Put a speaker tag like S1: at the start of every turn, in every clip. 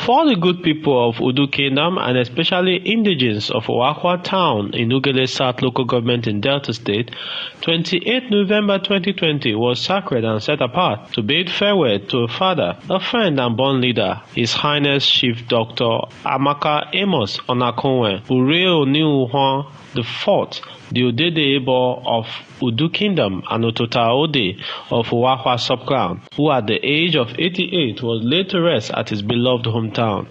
S1: all the good people of Udu Kingdom and especially indigenes of Owahwa Town in Ugele South Local Government in Delta State, 28 November 2020 was sacred and set apart to bid farewell to a father, a friend and born leader, His Highness Chief Dr. Amaka Amos Onakovwen, Ure Oniuhwa the Fourth, the Odede Ebo of Udu Kingdom and Otota Ode of Owahwa Subclan, who at the age of 88 was laid to rest at his beloved hometown.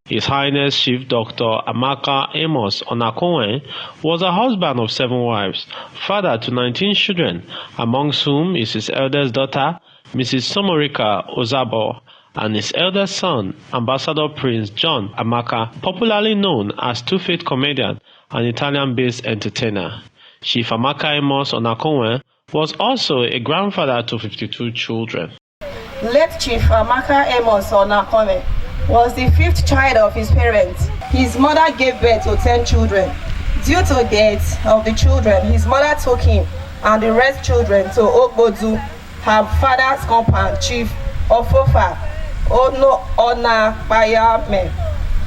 S1: His Highness Chief Dr. Amaka Amos Onakovwen was a husband of 7 wives, father to 19 children, amongst whom is his eldest daughter, Mrs. Somorika Ozabo, and his eldest son, Ambassador Prince John Amaka, popularly known as Two-Faced comedian and Italian-based entertainer. Chief Amaka Amos Onakovwen was also a grandfather to 52 children.
S2: Late Chief Amaka Amos Onakovwen was the 5th child of his parents. His mother gave birth to 10 children. Due to death of the children, his mother took him and the rest children to Ogbodu, her father's compound, Chief Ofofa Onakbayame.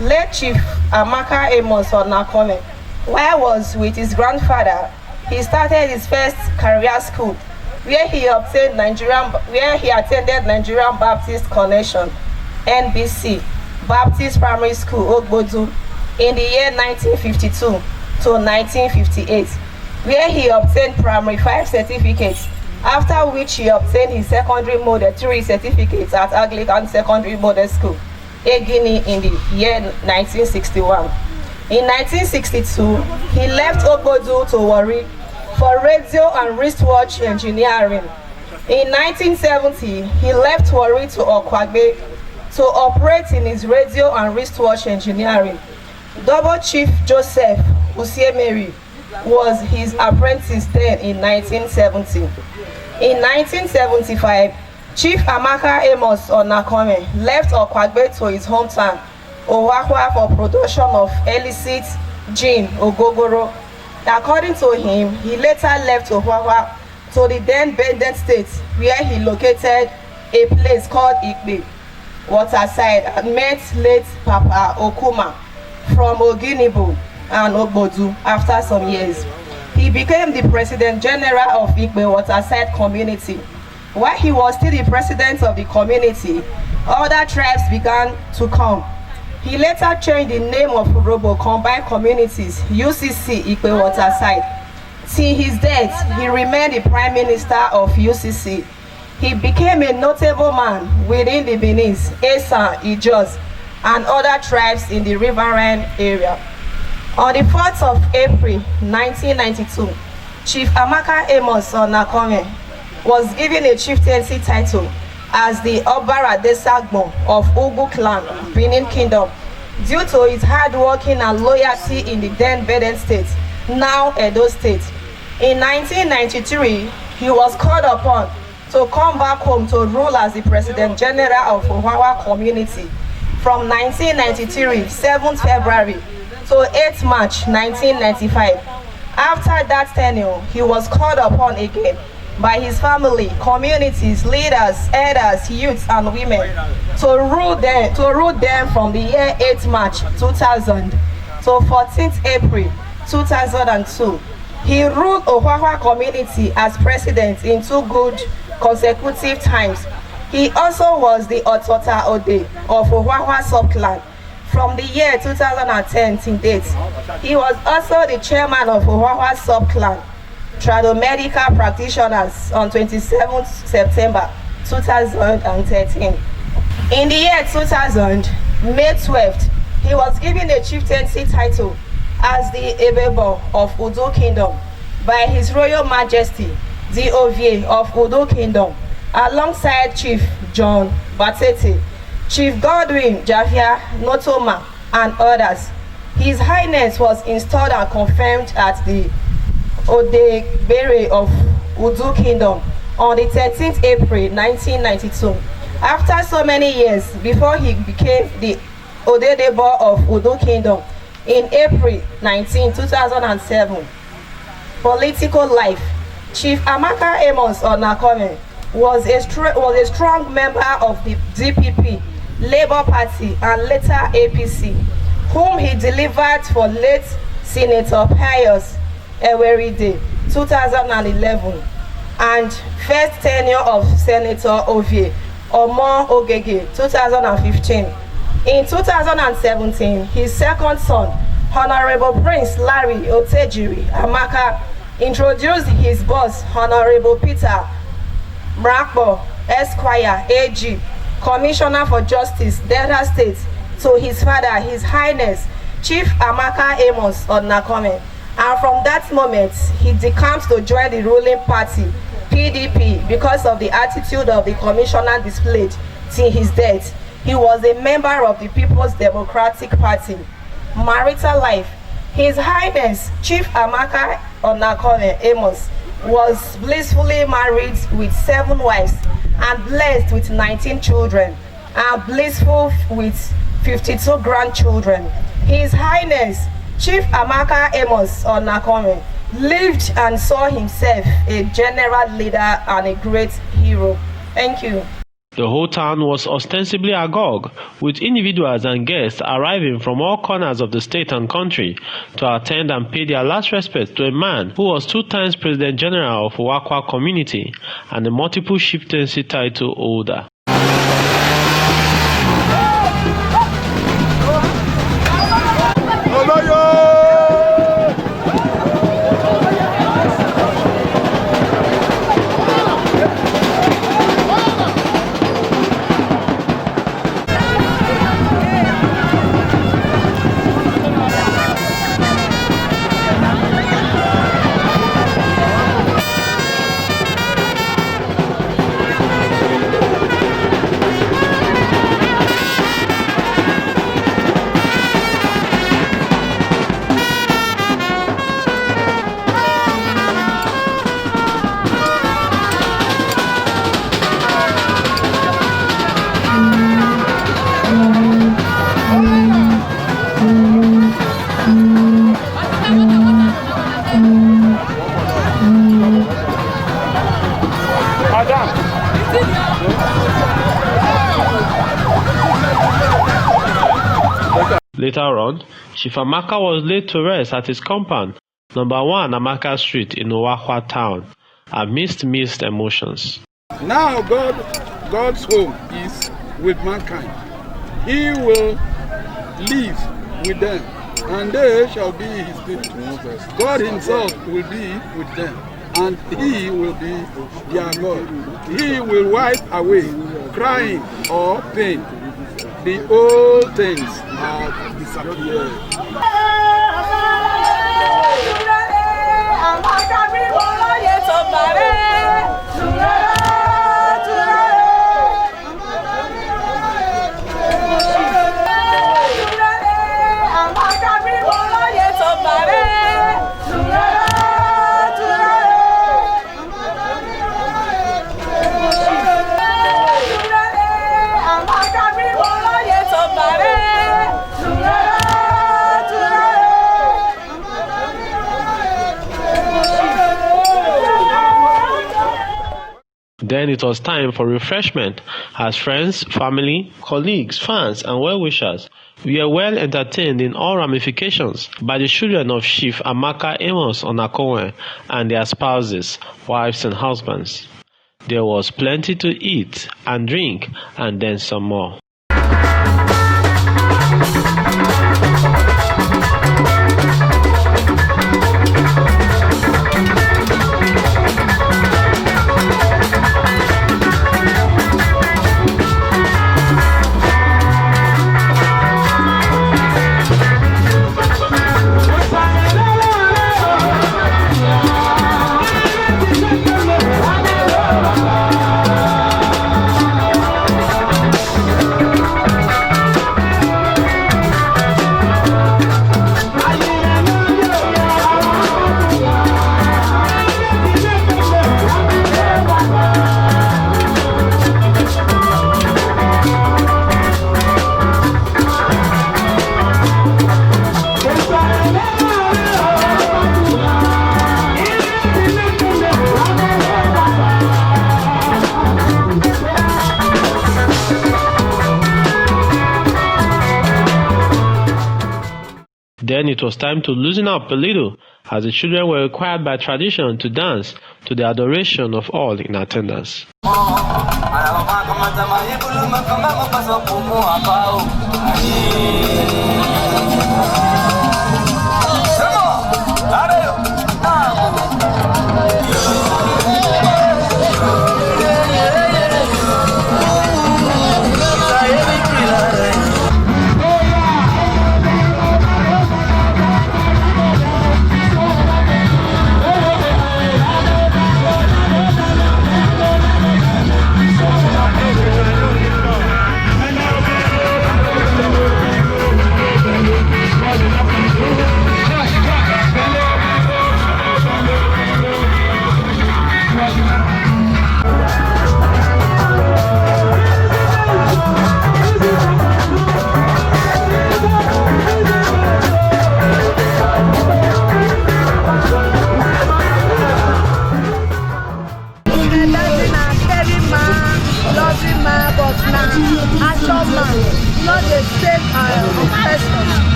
S2: Late Chief Amaka Amos Onakovwen, while he was with his grandfather, he started his first career school, where he attended Nigerian Baptist Connection, NBC Baptist Primary School, Ogbodu, in the year 1952 to 1958, where he obtained primary 5 certificates, after which he obtained his secondary model 3 certificates at Anglican Secondary Model School, Egini, in the year 1961. In 1962, he left Ogbodu to Warri for radio and wristwatch engineering. In 1970, he left Warri to Okwagbe to operate in his radio and wristwatch engineering. Double Chief Joseph Usiemeri was his apprentice then in 1970. In 1975, Chief Amaka Amos Onakovwen left Okwagbe to his hometown, Owahwa, for production of illicit gin, Ogogoro. According to him, he later left Owahwa to the then Bended State, where he located a place called Ikbe Waterside and met late Papa Okuma from Oginibu and Ogbodu. After some years, he became the President General of Ikbe Waterside Community. While he was still the president of the community, other tribes began to come. He later changed the name of Urobo Combined Communities, UCC Ikbe Waterside. Till his death, he remained the Prime Minister of UCC. He became a notable man within the Benin, Esan, Ijos, and other tribes in the riverine area. On the 4th of April 1992, Chief Amaka Amos Onakovwen was given a chieftaincy title as the Obara Desagbo of Ugu Clan, Benin Kingdom, due to his hard working and loyalty in the then Beden State, now Edo State. In 1993, he was called upon to come back home to rule as the President General of Owahwa Community from 1993, 7th February to 8th March 1995. After that tenure, he was called upon again by his family, communities, leaders, elders, youths, and women to rule them from the year 8th March 2000 to 14th April 2002. He ruled Owahwa Community as president in 2 good consecutive times. He also was the Otota Ode of Owahwa Subclan from the year 2010 to date. He was also the chairman of Owahwa Subclan Tradomedical Practitioners on 27th September 2013. In the year 2000, May 12th, he was given a chieftaincy title as the Ebebo of Udo Kingdom by His Royal Majesty, the Ovie of Udo Kingdom, alongside Chief John Batete, Chief Godwin Jafia Notoma, and others. His Highness was installed and confirmed at the Odegbere of Udo Kingdom on the 13th April 1992. After so many years before he became the Odedebo of Udo Kingdom in April 19, 2007. Political life. Chief Amaka Amos Onakovwen was a strong member of the DPP, Labour Party, and later APC, whom he delivered for late Senator Pius Eweride 2011 and first tenure of Senator Ovie Omo Ogege 2015. In 2017, his second son, Honorable Prince Larry Otejiri Amaka, introduced his boss, Honorable Peter Mrakbo Esquire AG, Commissioner for Justice, Delta State, to his father, His Highness Chief Amaka Amos Onakovwen, and from that moment he decamped to join the ruling party, PDP, because of the attitude of the commissioner displayed till his death. He was a member of the People's Democratic Party. Marital life. His Highness Chief Amaka Onakovwen Amos was blissfully married with 7 wives and blessed with 19 children, and blissful with 52 grandchildren. His Highness Chief Amaka Amos Onakovwen lived and saw himself a general leader and a great hero. Thank you.
S1: The whole town was ostensibly agog, with individuals and guests arriving from all corners of the state and country to attend and pay their last respects to a man who was 2 times President General of Owahwa Community and a multiple chieftaincy title holder. Later on, Chief Amaka was laid to rest at his compound, number 1 Amaka Street in Owahwa Town, amidst mixed emotions.
S3: Now God's home is with mankind. He will live with them, and they shall be his people. God himself will be with them, and he will be their God. He will wipe away crying or pain. The old things have disappeared.
S1: Then it was time for refreshment, as friends, family, colleagues, fans, and well-wishers were well entertained in all ramifications by the children of Chief Amaka Amos Onakovwen and their spouses, wives, and husbands. There was plenty to eat and drink, and then some more. Then it was time to loosen up a little, as the children were required by tradition to dance to the adoration of all in attendance.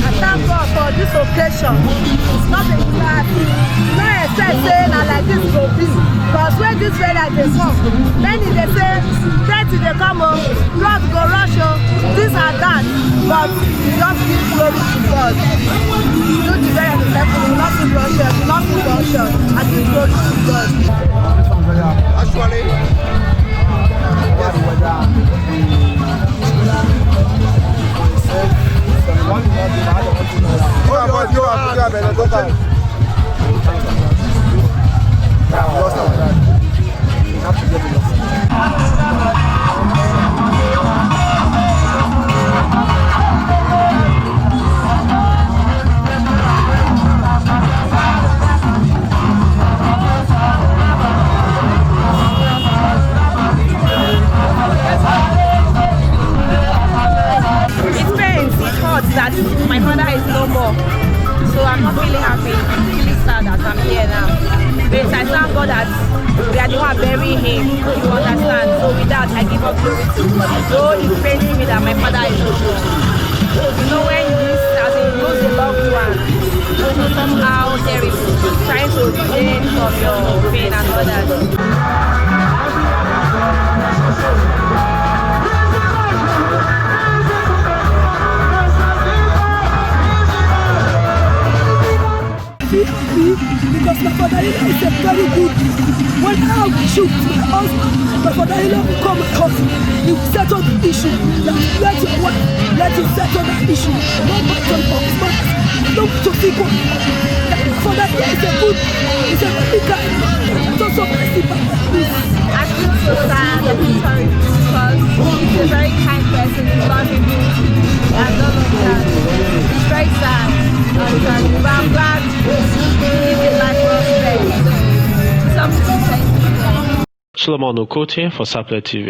S4: I thank God for this occasion. It's not a class. No except saying I like this go be. Because when this way like they come, many they say, 30 they come home, blood go rush home, this and that. But you just give glory to God. Do the very respectful, nothing Russian, nothing Russian, and give glory to God. Actually, that my father is no more, so I'm not feeling happy. I'm feeling sad that I'm here now. But I thank God that we are the one burying him. You understand? So with that, I give up glory to God. Though it pains me that my father is no more. You know, when you lose, as in lose a loved one, somehow there is trying to refrain from your pain and all that.
S5: Because my father-in-law is a very good. When I shoot my husband, my father-in-law will come and hurt me. He will settle the issue. Let your wife, let you settle that issue. Not matter of his mouth. Don't to see God. My father-in-law is a good, he's a very kind man. That's also my sister.
S4: I feel so sad and sorry because he's a very kind person. He's loving me. I don't know that. It's very sad. But I'm glad he did life for us. Something to say.
S1: Onakovwen for Sapele TV.